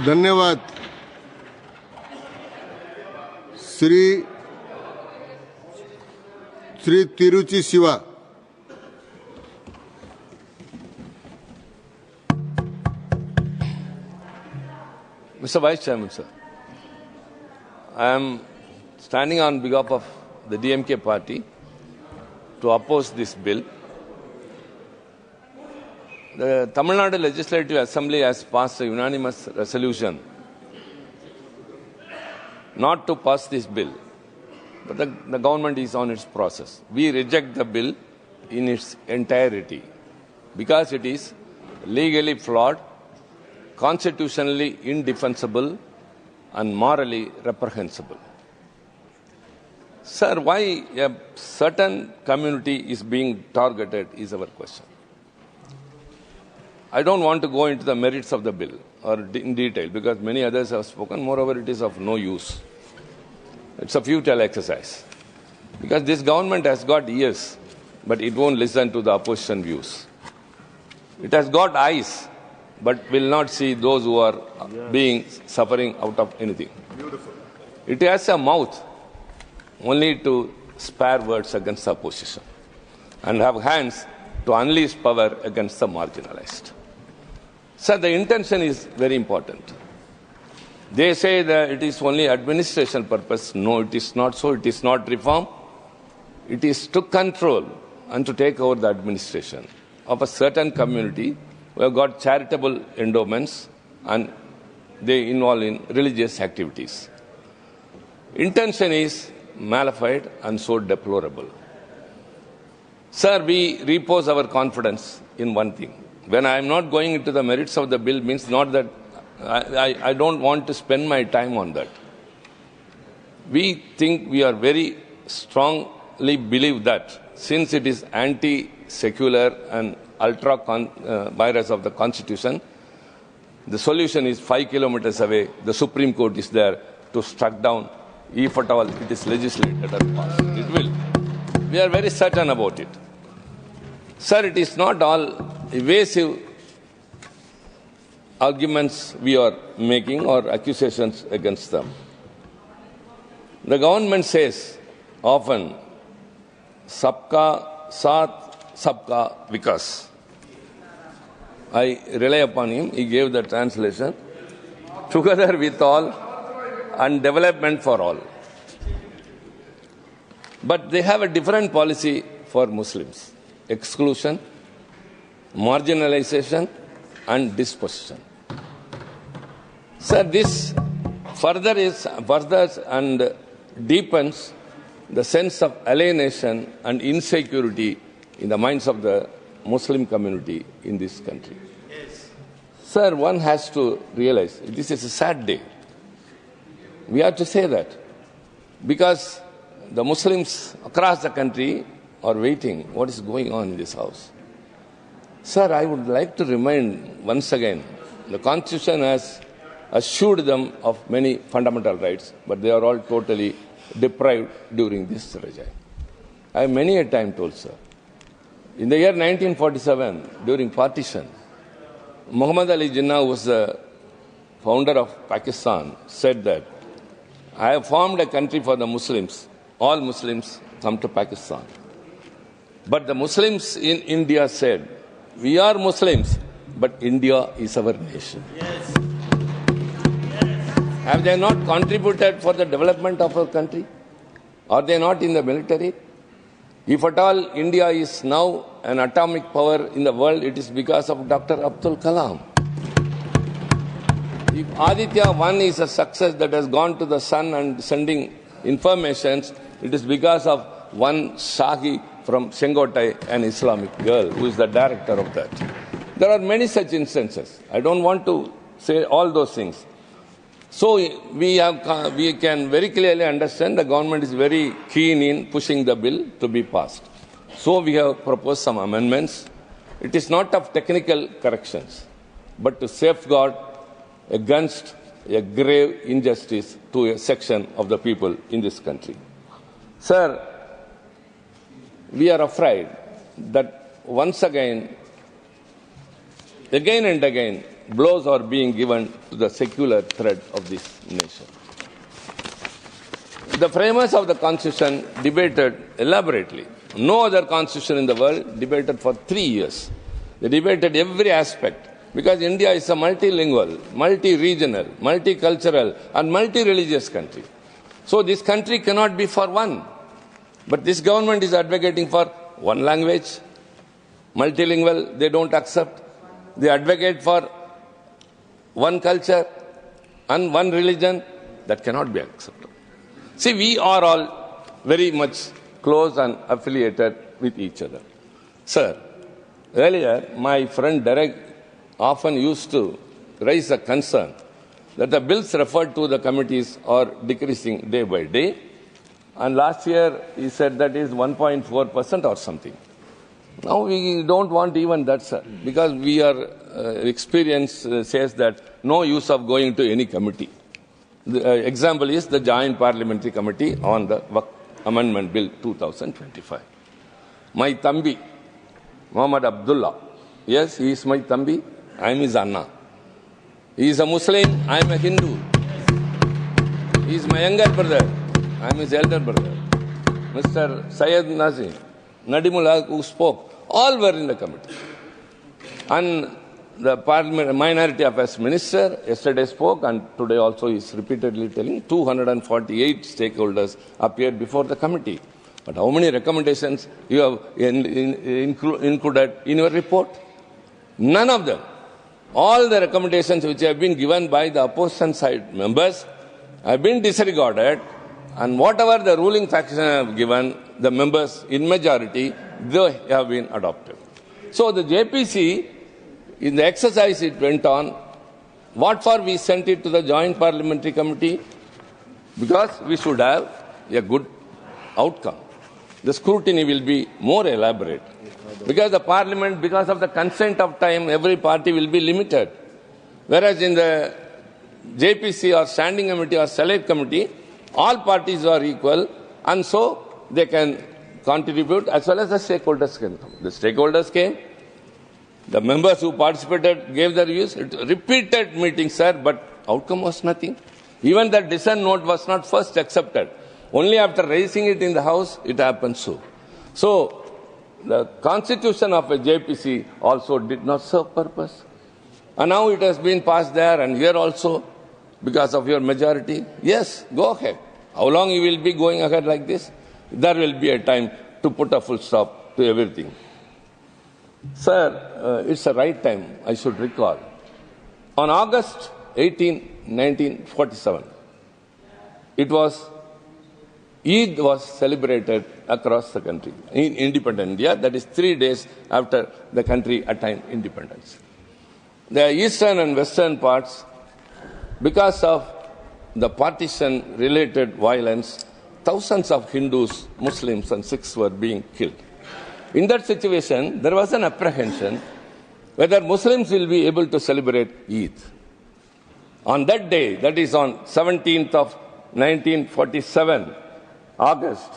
धन्यवाद। Shri Tiruchi Shiva. Mr. Vice Chairman, sir, I am standing on behalf of the DMK party to oppose this bill. The Tamil Nadu Legislative Assembly has passed a unanimous resolution not to pass this bill, but the government is on its process. We reject the bill in its entirety because it is legally flawed, constitutionally indefensible, and morally reprehensible. Sir, why a certain community is being targeted is our question. I don't want to go into the merits of the bill or in detail because many others have spoken. Moreover, it is of no use. It's a futile exercise because this government has got ears, but it won't listen to the opposition views. It has got eyes, but will not see those who are suffering out of anything. Beautiful. It has a mouth only to spare words against the opposition and have hands to unleash power against the marginalized. Sir, the intention is very important. They say that it is only administration purpose. No, it is not so. It is not reform. It is to control and to take over the administration of a certain community who have got charitable endowments and they involve in religious activities. Intention is malified and so deplorable. Sir, we repose our confidence in one thing. When I am not going into the merits of the bill means not that I don't want to spend my time on that. We think we are very strongly believe that since it is anti-secular and ultra-virus of the Constitution, the solution is 5 kilometers away. The Supreme Court is there to strike down if at all it is legislated and passed. It will. We are very certain about it. Sir, it is not all evasive arguments we are making or accusations against them. The government says often, Sabka Saath, Sabka Vikas. I rely upon him. He gave the translation. Together with all and development for all. But they have a different policy for Muslims. Exclusion, marginalization, and dispossession. Sir, this further and deepens the sense of alienation and insecurity in the minds of the Muslim community in this country. Yes. Sir, one has to realize this is a sad day. We have to say that because the Muslims across the country are waiting what is going on in this house. Sir, I would like to remind once again, the Constitution has assured them of many fundamental rights, but they are all totally deprived during this regime. I have many a time told, sir, in the year 1947, during partition, Muhammad Ali Jinnah, who was the founder of Pakistan, said that I have formed a country for the Muslims. All Muslims come to Pakistan. But the Muslims in India said, we are Muslims, but India is our nation. Yes. Have they not contributed for the development of our country? Are they not in the military? If at all India is now an atomic power in the world, it is because of Dr. Abdul Kalam. If Aditya 1 is a success that has gone to the sun and sending informations, it is because of one Shahi from Sengotai, an Islamic girl, who is the director of that. There are many such instances. I don't want to say all those things. So we can very clearly understand the government is very keen in pushing the bill to be passed. So we have proposed some amendments. It is not of technical corrections, but to safeguard against a grave injustice to a section of the people in this country. Sir, we are afraid that once again and again, blows are being given to the secular thread of this nation. The framers of the Constitution debated elaborately. No other constitution in the world debated for 3 years. They debated every aspect because India is a multilingual, multi-regional, multicultural and multi-religious country. So this country cannot be for one. But this government is advocating for one language, multilingual, they don't accept. They advocate for one culture and one religion, that cannot be accepted. See, we are all very much close and affiliated with each other. Sir, earlier my friend Derek often used to raise a concern that the bills referred to the committees are decreasing day by day. And last year he said that is 1.4% or something. Now we don't want even that, sir, because we are experience says that no use of going to any committee. The example is the Joint Parliamentary Committee on the Waqf Amendment Bill 2025. My Tambi, Muhammad Abdullah, yes, he is my Tambi, I am his Anna. He is a Muslim, I am a Hindu. He is my younger brother, I am his elder brother. Mr. Syed Nazim, Nadimullah, who spoke, all were in the committee. And the Parliament Minority Affairs Minister yesterday spoke, and today also is repeatedly telling 248 stakeholders appeared before the committee. But how many recommendations you have included in your report? None of them. All the recommendations which have been given by the opposition side members have been disregarded, and whatever the ruling faction have given, the members in majority, they have been adopted. So the JPC, in the exercise it went on, what for we sent it to the Joint Parliamentary Committee? Because we should have a good outcome. The scrutiny will be more elaborate. Because the Parliament, because of the consent of time, every party will be limited. Whereas in the JPC or Standing Committee or Select Committee, all parties are equal, and so they can contribute as well as the stakeholders can come. The stakeholders came. The members who participated gave their views. Repeated meetings, sir, but outcome was nothing. Even the dissent note was not first accepted. Only after raising it in the House, it happened so. So, the constitution of a JPC also did not serve purpose. And now it has been passed there and here also because of your majority. Yes, go ahead. How long you will be going ahead like this? There will be a time to put a full stop to everything. Sir, it's the right time, I should recall. On August 18, 1947, Eid was celebrated across the country in independent India, that is 3 days after the country attained independence. The eastern and western parts, because of the partition-related violence, thousands of Hindus, Muslims and Sikhs were being killed. In that situation, there was an apprehension whether Muslims will be able to celebrate Eid. On that day, that is on 17th of 1947, August,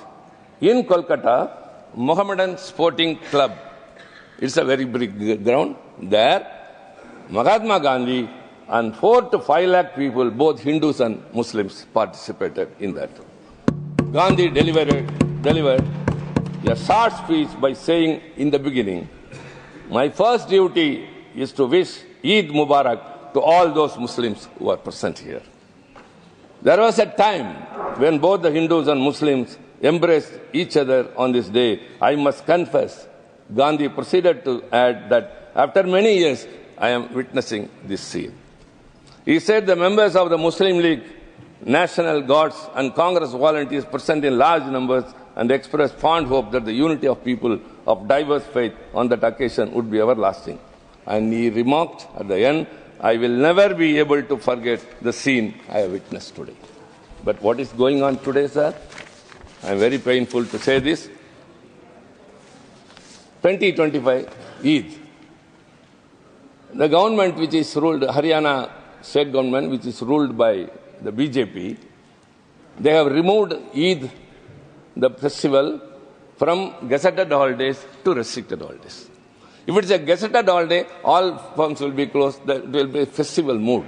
in Kolkata, Mohammedan Sporting Club, it's a very big ground, there, Mahatma Gandhi and 4 to 5 lakh people, both Hindus and Muslims, participated in that. Gandhi delivered a short speech by saying in the beginning, my first duty is to wish Eid Mubarak to all those Muslims who are present here. There was a time when both the Hindus and Muslims embraced each other on this day. I must confess, Gandhi proceeded to add that after many years, I am witnessing this scene. He said the members of the Muslim League, National Guards and Congress volunteers present in large numbers and expressed fond hope that the unity of people of diverse faith on that occasion would be everlasting. And he remarked at the end, I will never be able to forget the scene I have witnessed today. But what is going on today, sir? I am very painful to say this. 2025 Eid. The government which is ruled, Haryana state government which is ruled by the BJP, they have removed Eid, the festival, from gazetted holidays to restricted holidays. If it's a gazetted holiday, all firms will be closed. There will be a festival mood.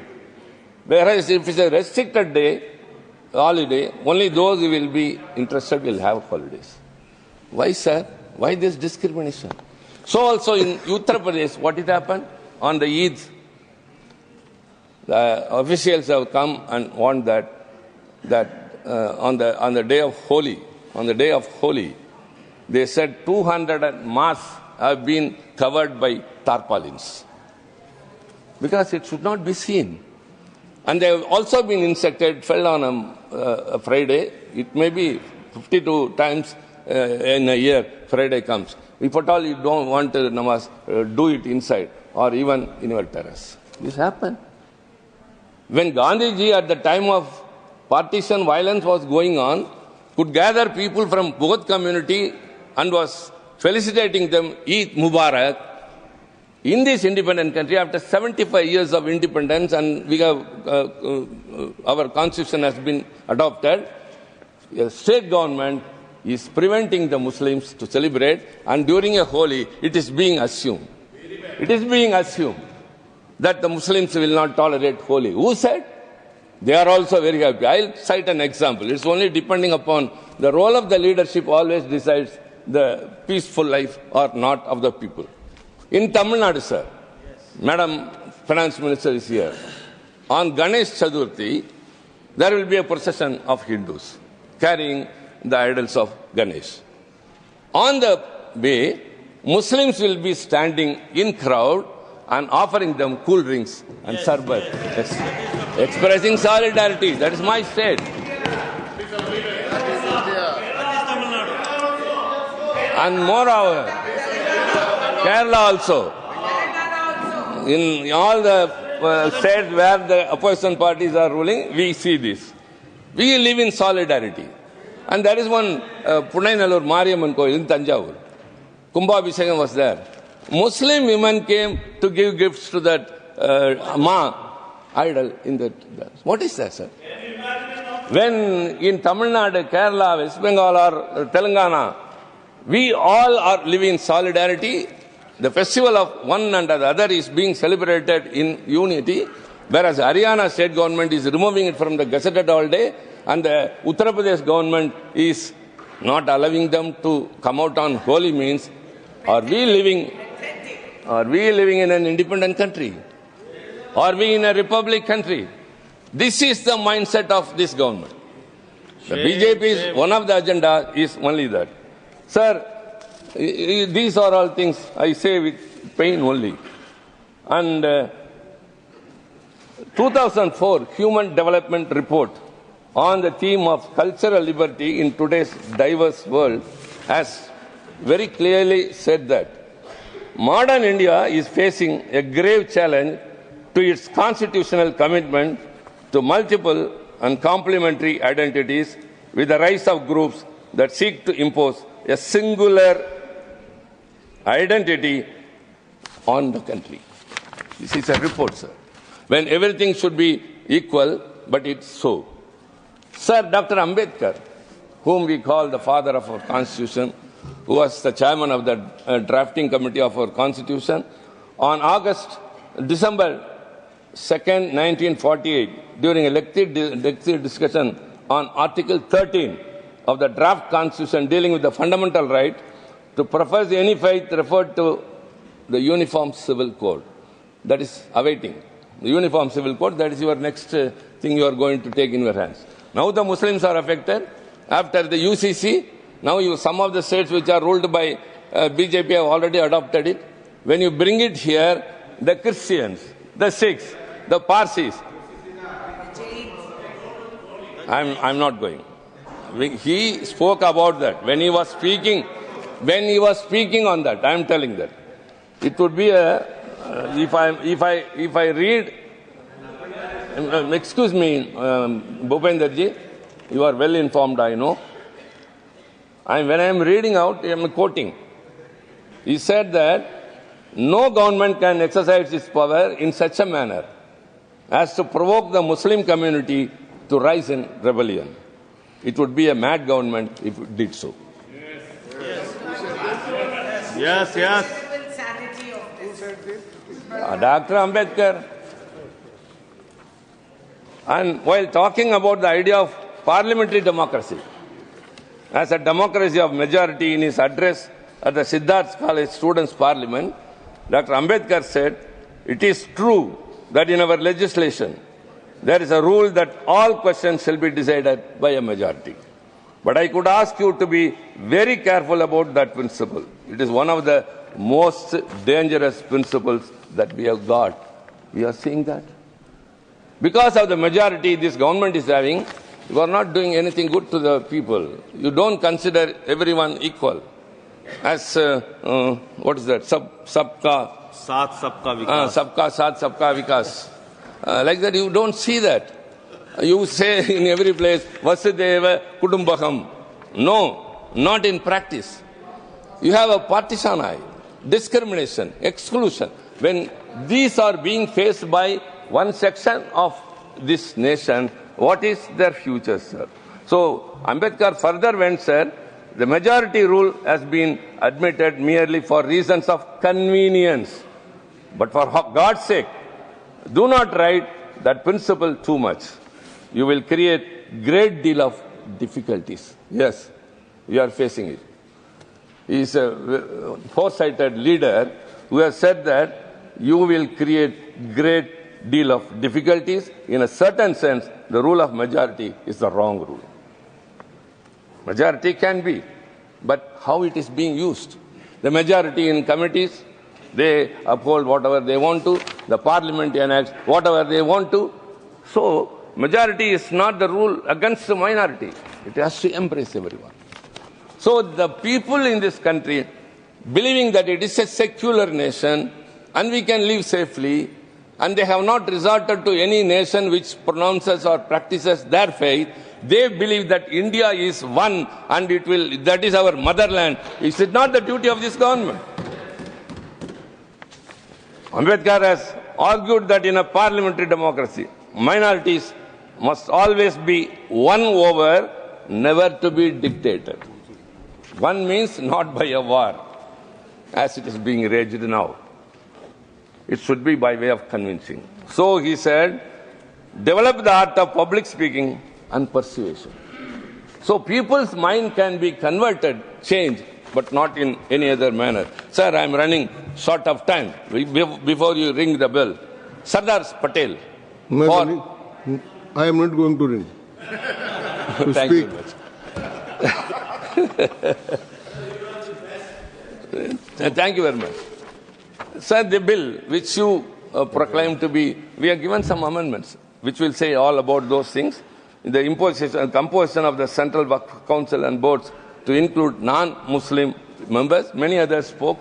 Whereas if it's a restricted day, holiday, only those who will be interested will have holidays. Why, sir? Why this discrimination? So also in Uttar Pradesh, what it happened? On the Eid, the officials have come and warned that on the day of Holi, they said 200 mosques have been covered by tarpaulins because it should not be seen. And they have also been insected, fell on a Friday. It may be 52 times in a year, Friday comes. If at all you don't want to namaz, do it inside or even in your terrace. This happened. When Gandhiji at the time of partition violence was going on, could gather people from both community and was felicitating them, Eid Mubarak, in this independent country after 75 years of independence, and we have our constitution has been adopted. A state government is preventing the Muslims to celebrate, and during a Holi, it is being assumed. It is being assumed that the Muslims will not tolerate Holi. Who said? They are also very happy. I'll cite an example. It's only depending upon the role of the leadership always decides the peaceful life or not of the people. In Tamil Nadu, sir, Madam Finance Minister is here. On Ganesh Chaturthi, there will be a procession of Hindus carrying the idols of Ganesh. On the way, Muslims will be standing in crowd and offering them cool drinks and sarbat, expressing solidarity. That is my state. And moreover, Kerala also, in all the states where the opposition parties are ruling, we see this. We live in solidarity. And there is one Punainallur Mariamman Koil in Tanjavur. Kumbhabhishekam was there. Muslim women came to give gifts to that Ma idol in that. What is that, sir? When in Tamil Nadu, Kerala, West Bengal or Telangana, we all are living in solidarity. The festival of one and the other is being celebrated in unity, whereas Haryana state government is removing it from the gazetted holiday, and the Uttar Pradesh government is not allowing them to come out on Holi. Means, are we living in an independent country? Are we in a republic country? This is the mindset of this government. The BJP's one of the agenda is only that. Sir, these are all things I say with pain only. And 2004 Human Development Report on the theme of cultural liberty in today's diverse world has very clearly said that modern India is facing a grave challenge to its constitutional commitment to multiple and complementary identities, with the rise of groups that seek to impose a singular identity on the country. This is a report, sir. When everything should be equal, but it's so. Sir, Dr. Ambedkar, whom we call the father of our Constitution, who was the chairman of the drafting committee of our Constitution, on December 2nd, 1948, during a lengthy discussion on Article 13 of the draft Constitution dealing with the fundamental right to profess any faith, referred to the Uniform Civil Code. That is awaiting. The Uniform Civil Code, that is your next thing you are going to take in your hands. Now the Muslims are affected. After the UCC, now some of the states which are ruled by BJP have already adopted it. When you bring it here, the Christians, the Sikhs, the Parsis, I'm not going. He spoke about that. When he was speaking on that, I'm telling that. It would be if I read, excuse me, Bhupenderji, you are well informed, I know. When I am reading out, I am quoting. He said that no government can exercise its power in such a manner as to provoke the Muslim community to rise in rebellion. It would be a mad government if it did so. Yes. Dr. Ambedkar. And while talking about the idea of parliamentary democracy, as a democracy of majority, in his address at the Siddharth College Students' Parliament, Dr. Ambedkar said, "It is true that in our legislation, there is a rule that all questions shall be decided by a majority. But I could ask you to be very careful about that principle. It is one of the most dangerous principles that we have got." We are seeing that. Because of the majority this government is having, you are not doing anything good to the people. You don't consider everyone equal. As, what is that? Sabka Saath, Sabka Vikas. Like that, you don't see that. You say in every place, Vasudeva Kudumbakam. No, not in practice. You have a partisan eye, discrimination, exclusion. When these are being faced by one section of this nation, what is their future, sir? So, Ambedkar further went, sir, the majority rule has been admitted merely for reasons of convenience. But for God's sake, do not write that principle too much. You will create great deal of difficulties. Yes, we are facing it. He is a foresighted leader who has said that you will create great deal of difficulties. In a certain sense, the rule of majority is the wrong rule. Majority can be, but how it is being used? The majority in committees, they uphold whatever they want to. The parliament enacts whatever they want to. So, majority is not the rule against the minority. It has to embrace everyone. So, the people in this country, believing that it is a secular nation and we can live safely, and they have not resorted to any nation which pronounces or practices their faith, they believe that India is one and that is our motherland. Is it not the duty of this government? Ambedkar has argued that in a parliamentary democracy, minorities must always be won over, never to be dictated. One means not by a war, as it is being raged now. It should be by way of convincing. So he said, develop the art of public speaking and persuasion. So people's mind can be converted, changed, but not in any other manner. Sir, I am running short of time. Before you ring the bell, Sardar Patel. I am not going to ring. To Thank speak. you much. Thank you very much. Sir, the bill which you proclaim to be, we have given some amendments which will say all about those things. The composition of the Central Waqf Council and boards to include non-Muslim members. Many others spoke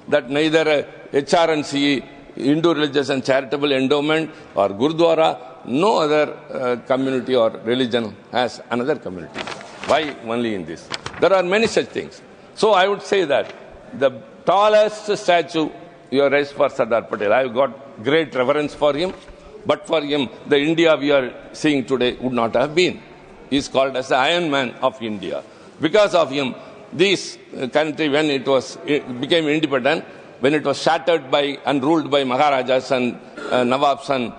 that neither HRNC, Hindu Religious and Charitable Endowment, or Gurdwara, no other community or religion has another community. Why only in this? There are many such things. So I would say that the tallest statue you have raised for Sardar Patel, I have got great reverence for him. But for him, the India we are seeing today would not have been. He is called as the Iron Man of India. Because of him, this country, when it became independent, when it was shattered by and ruled by Maharajas and Nawabs and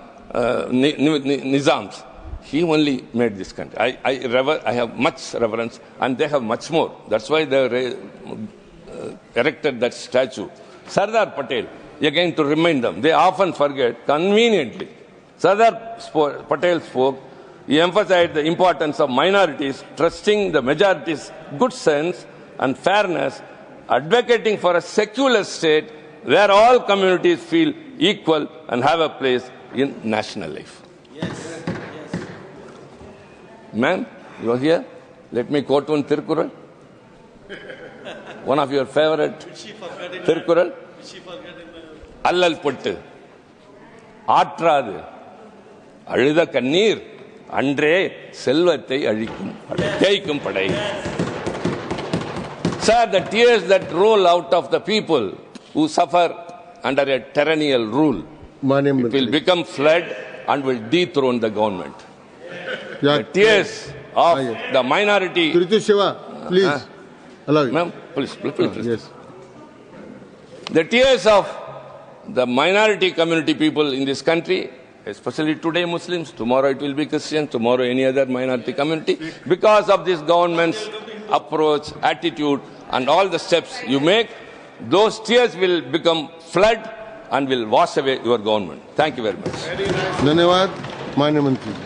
Nizams, he only made this country. I have much reverence, and they have much more. That's why they erected that statue. Sardar Patel, again to remind them, they often forget, conveniently. Sardar Patel spoke, he emphasized the importance of minorities, trusting the majority's good sense and fairness, advocating for a secular state where all communities feel equal and have a place in national life. Yes. Ma'am, you are here? Let me quote one Tirukkural. One of your favorite Tirukkural. Allal pottu ஆற்றாது அழுத கண்ணீர் அன்றே செல்வத்தை அழிக்கும் தேய்க்கும் படை. Sir, the tears that roll out of the people who suffer under a tyrannical rule, it will become flood and will dethrone the government. The tears of the minority. Tiruchi Shiva, please. Allow me. Ma'am, please. Yes. The tears of the minority community people in this country, especially today Muslims, tomorrow it will be Christians, tomorrow any other minority community, because of this government's approach, attitude, and all the steps you make, those tears will become flood and will wash away your government. Thank you very much. धन्यवाद माननीय मंत्री जी.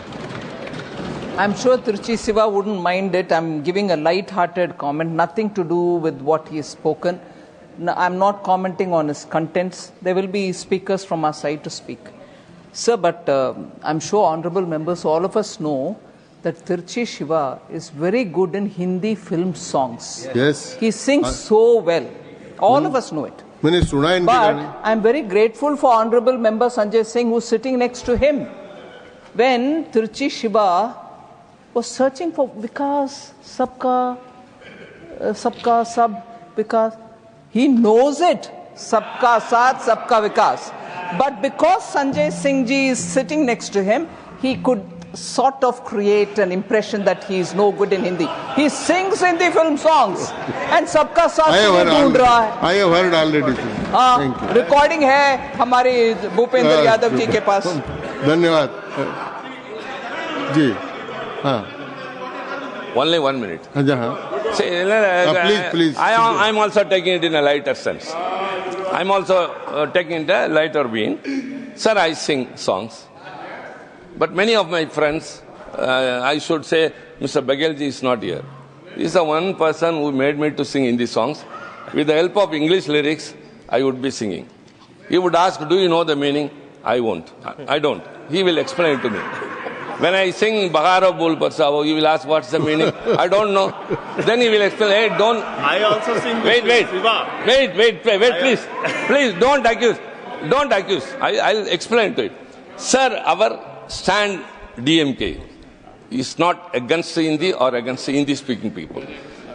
I'm sure Tiruchi Siva wouldn't mind it. I'm giving a light-hearted comment, nothing to do with what he has spoken. No, I'm not commenting on his contents. There will be speakers from our side to speak. Sir, but I'm sure honorable members, all of us know that Tiruchi Siva is very good in Hindi film songs. Yes. He sings so well. All of us know it. मैंने सुना इनके गाने. But I'm very grateful for honorable member Sanjay Singh, who's sitting next to him. When Tiruchi Siva was searching for Vikas, Sabka Sab, Vikas, he knows it, Sabka Saath, Sabka Vikas. But because Sanjay Singh ji is sitting next to him, he could sort of create an impression that he is no good in Hindi. He sings Hindi film songs and Sabka Saath I के लिए ढूंढ रहा है. have heard already. हाँ, Thank you. Recording है हमारे भूपेंद्र यादव जी के पास. धन्यवाद जी. हाँ Only 1 minute. हाँ. See, please. I'm also taking it in a lighter sense. I'm also taking it a lighter vein. Sir, I sing songs. But many of my friends, I should say, Mr. Bagelji is not here. He's the one person who made me to sing Hindi songs. With the help of English lyrics, I would be singing. He would ask, do you know the meaning? I won't. I don't. He will explain it to me. When I sing Baharo Bol Parsavo, he will ask what's the meaning. I don't know. Then he will explain, hey, don't. I also sing Wait, Siva. wait, please. Please, don't accuse. Don't accuse. I'll explain to it. Sir, our stand DMK is not against Hindi or against Hindi-speaking people.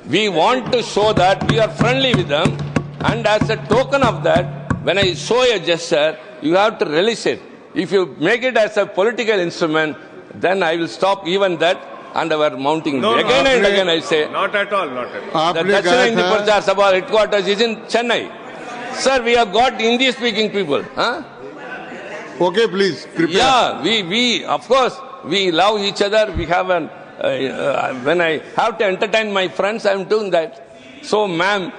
We want to show that we are friendly with them, and as a token of that, when I show a gesture, you have to relish it. If you make it as a political instrument, then I will stop even that and our mounting. Again and again I say, Not at all. the आपने Dachina Hindi कहा था Prachar Sabha headquarters is in Chennai. Sir, we have got Hindi-speaking people. Huh? Okay, please. Prepare. Yeah, we of course, we love each other. We have an, when I have to entertain my friends, I am doing that. So, ma'am,